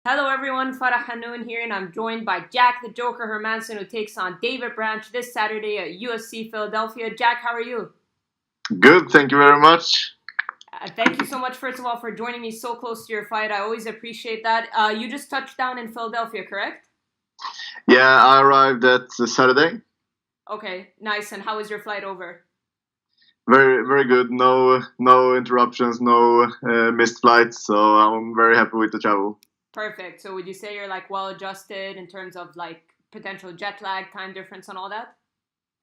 Hello everyone, Farah Hanoun here, and I'm joined by Jack the Joker Hermansson, who takes on David Branch this Saturday at UFC Philadelphia. Jack, how are you? Good, thank you very much. Thank you so much, first of all, for joining me so close to your fight. I always appreciate that. You just touched down in Philadelphia, correct? Yeah, I arrived at Saturday. Okay, nice. And how was your flight over? Very, very good. No interruptions, no missed flights. So I'm very happy with the travel. Perfect. So would you say you're like well adjusted in terms of like potential jet lag, time difference, and all that?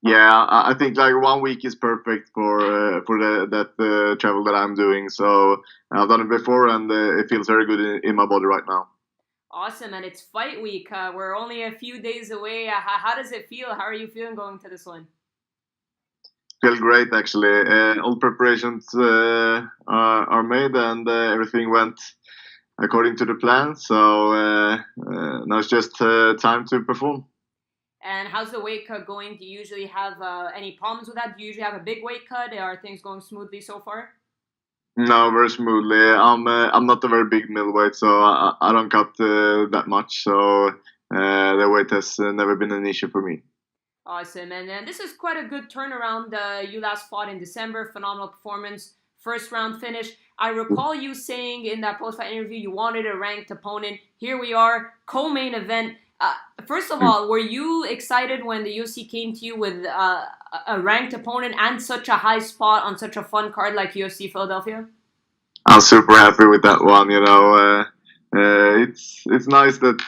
Yeah, I think like 1 week is perfect for that travel that I'm doing. So I've done it before, and it feels very good in my body right now. Awesome, and it's fight week. We're only a few days away. How does it feel? How are you feeling going to this one? Feel great actually. All preparations are made, and everything went according to the plan. So now it's just time to perform. And how's the weight cut going? Do you usually have any problems with that? Do you usually have a big weight cut? Are things going smoothly so far? No, very smoothly. I'm not a very big middleweight, so I don't cut that much. So the weight has never been an issue for me. Awesome. And then this is quite a good turnaround. You last fought in December. Phenomenal performance. First round finish. I recall you saying in that post fight interview you wanted a ranked opponent. Here we are, co-main event. First of all, were you excited when the UFC came to you with a ranked opponent and such a high spot on such a fun card like UFC Philadelphia? I'm super happy with that one. It's nice that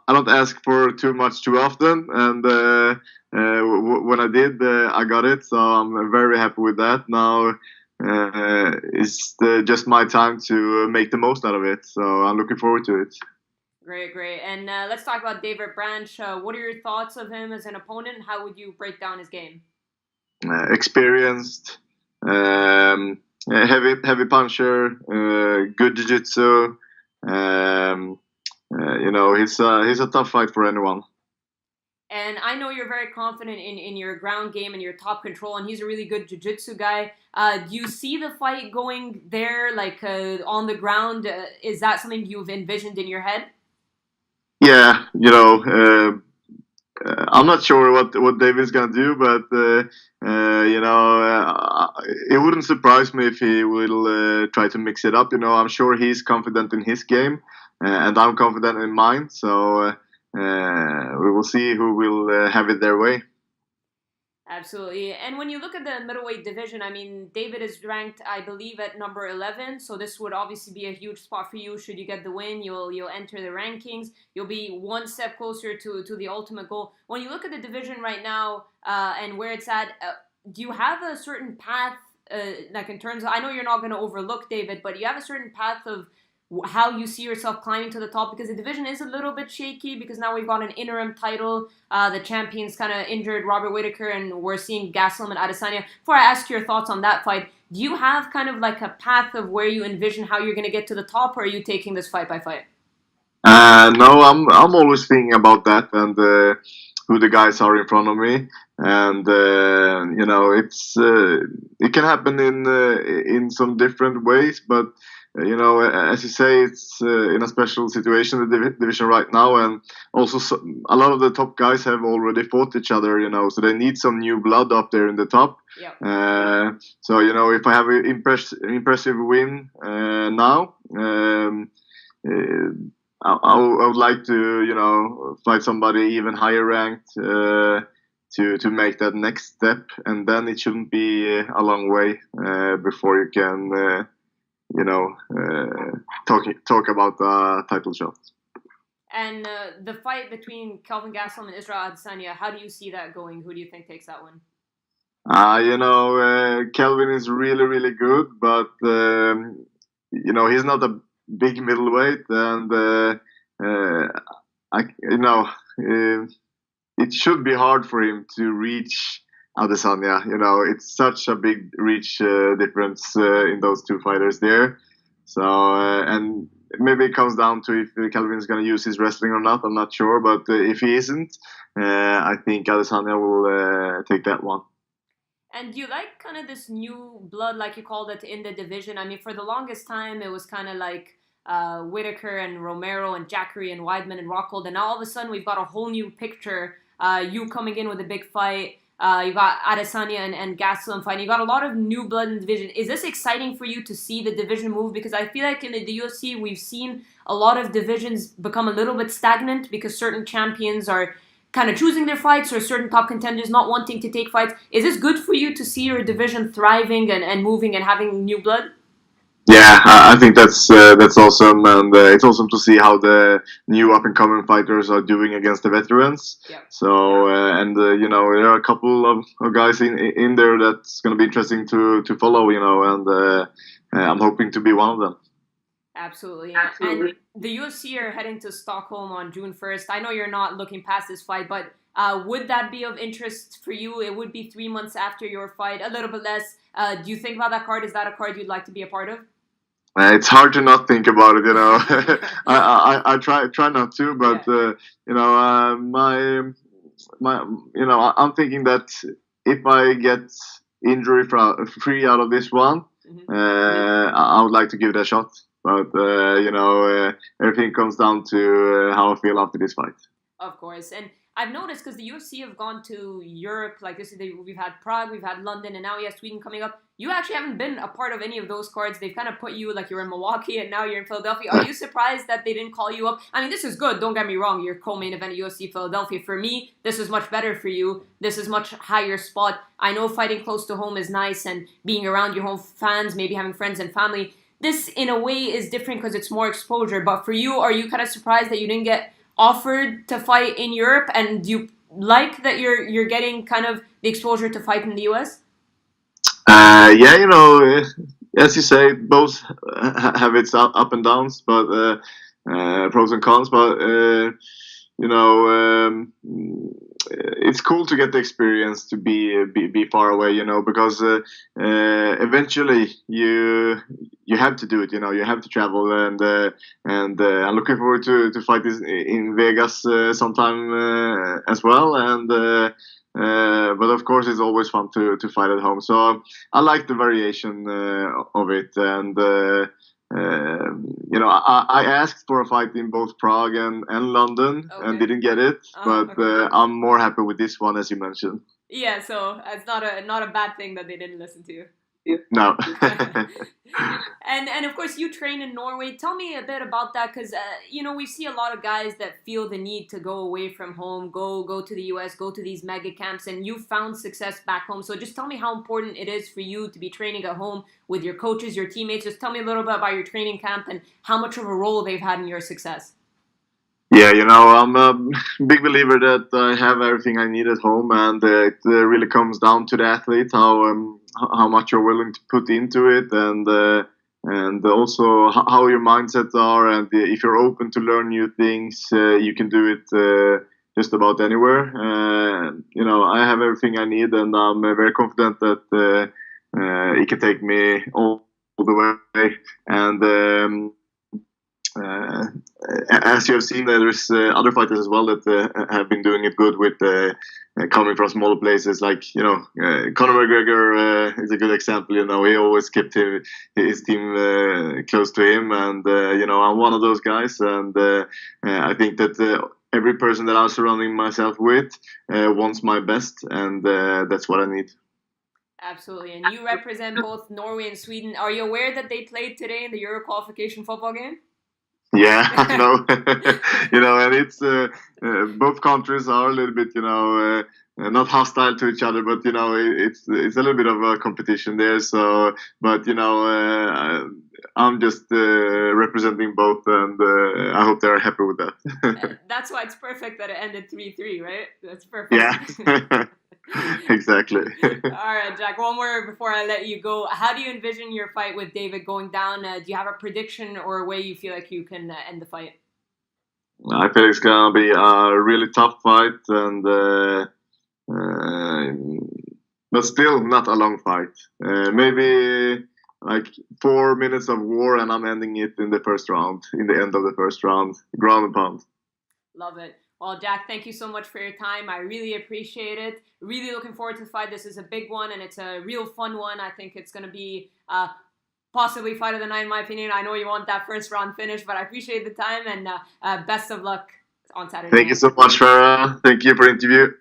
I don't ask for too much too often, and when I did, I got it. So I'm very happy with that. Now it's just my time to make the most out of it. So I'm looking forward to it. Great, great. And let's talk about David Branch. What are your thoughts of him as an opponent? How would you break down his game? Experienced, heavy puncher, good jiu-jitsu. He's a tough fight for anyone. And I know you're very confident in your ground game and your top control, and he's a really good jiu-jitsu guy. Do you see the fight going there, like on the ground? Is that something you've envisioned in your head? Yeah, I'm not sure what David's gonna do, but it wouldn't surprise me if he will try to mix it up. I'm sure he's confident in his game, and I'm confident in mine. So we will see who will have it their way. Absolutely. And when you look at the middleweight division, I mean, David is ranked, I believe, at number 11. So this would obviously be a huge spot for you. Should you get the win, you'll enter the rankings. You'll be one step closer to the ultimate goal. When you look at the division right now and where it's at, do you have a certain path, like in terms of, I know you're not going to overlook David, but you have a certain path of how you see yourself climbing to the top, because the division is a little bit shaky because now we've got an interim title. The champions kind of injured Robert Whitaker, and we're seeing Gastelum and Adesanya. Before I ask your thoughts on that fight, do you have kind of like a path of where you envision how you're going to get to the top, or are you taking this fight by fight? No, I'm always thinking about that and who the guys are in front of me, and it can happen in some different ways, but as you say, it's in a special situation, the division right now, and also a lot of the top guys have already fought each other, so they need some new blood up there in the top. Yeah. So if I have an impressive win now, I would like to fight somebody even higher ranked to make that next step, and then it shouldn't be a long way before you can. Talk about title shot. And the fight between Kelvin Gastelum and Israel Adesanya, how do you see that going? Who do you think takes that one? Kelvin is really, really good, but he's not a big middleweight, and it should be hard for him to reach Adesanya. It's such a big reach difference in those two fighters there. So, and maybe it comes down to if Kelvin is going to use his wrestling or not. I'm not sure, but if he isn't, I think Adesanya will take that one. And do you like kind of this new blood, like you called it, in the division? I mean, for the longest time, it was kind of like Whitaker and Romero and Jackery and Weidman and Rockhold, and all of a sudden we've got a whole new picture. You coming in with a big fight. You got Adesanya and Gastelum fighting. You got a lot of new blood in the division. Is this exciting for you to see the division move? Because I feel like in the UFC we've seen a lot of divisions become a little bit stagnant because certain champions are kind of choosing their fights or certain top contenders not wanting to take fights. Is this good for you to see your division thriving and moving and having new blood? Yeah, I think that's awesome, and it's awesome to see how the new up and coming fighters are doing against the veterans. Yeah. So you know, there are a couple of guys in there that's going to be interesting to follow. You know, and I'm hoping to be one of them. Absolutely. And the UFC are heading to Stockholm on June 1st. I know you're not looking past this fight, but would that be of interest for you? It would be 3 months after your fight, a little bit less. Do you think about that card? Is that a card you'd like to be a part of? It's hard to not think about it, you know. I try not to, but you know, you know, I'm thinking that if I get injury free out of this one, I would like to give it a shot. But you know, everything comes down to how I feel after this fight. Of course, and I've noticed because the UFC have gone to Europe, like this. We've had Prague, we've had London, and now we have Sweden coming up. You actually haven't been a part of any of those cards. They've kind of put you like you're in Milwaukee and now you're in Philadelphia. Are you surprised that they didn't call you up? I mean, this is good. Don't get me wrong. You're co-main event at UFC Philadelphia. For me, this is much better for you. This is much higher spot. I know fighting close to home is nice and being around your home fans, maybe having friends and family. This, in a way, is different because it's more exposure. But for you, are you kind of surprised that you didn't get offered to fight in Europe? And do you like that you're getting kind of the exposure to fight in the US? Yeah, you know, as you say, both have its up and downs, but pros and cons. But you know, it's cool to get the experience to be far away, you know, because eventually you have to do it, you know, you have to travel, and I'm looking forward to fight this in Vegas sometime as well, and. But of course, it's always fun to fight at home. So I like the variation of it, and you know, I asked for a fight in both Prague and London, and didn't get it. But I'm more happy with this one, as you mentioned. Yeah, so it's not a bad thing that they didn't listen to you. No. And of course you train in Norway. Tell me a bit about that, because you know, we see a lot of guys that feel the need to go away from home, go to the US, go to these mega camps, and you found success back home. So just tell me how important it is for you to be training at home with your coaches, your teammates. Just tell me a little bit about your training camp and how much of a role they've had in your success. Yeah, you know, I'm a big believer that I have everything I need at home, and it really comes down to the athlete, how much you're willing to put into it, and also how your mindsets are, and if you're open to learn new things, you can do it just about anywhere. You know, I have everything I need, and I'm very confident that it can take me all the way, and as you have seen, there's other fighters as well that have been doing it good with coming from smaller places. Like, you know, Conor McGregor is a good example. You know, he always kept his team close to him, and you know, I'm one of those guys. And I think that every person that I'm surrounding myself with wants my best, and that's what I need. Absolutely. And you represent both Norway and Sweden. Are you aware that they played today in the Euro qualification football game? Yeah, I know. You know, and it's both countries are a little bit, you know, not hostile to each other, but you know, it's a little bit of a competition there. So, but you know, I'm just representing both, and I hope they're happy with that. That's why it's perfect that it ended 3-3, right? That's perfect. Yeah. Exactly. All right, Jack, one more before I let you go. How do you envision your fight with David going down? Do you have a prediction or a way you feel like you can end the fight? I feel it's gonna be a really tough fight, and but still not a long fight. Maybe like 4 minutes of war, and I'm ending it in the first round, in the end of the first round, ground and pound. Love it. Well, Jack, thank you so much for your time. I really appreciate it. Really looking forward to the fight. This is a big one, and it's a real fun one. I think it's going to be possibly fight of the night, in my opinion. I know you want that first round finish, but I appreciate the time, and best of luck on Saturday. Thank you so much, Farah. Thank you for the interview.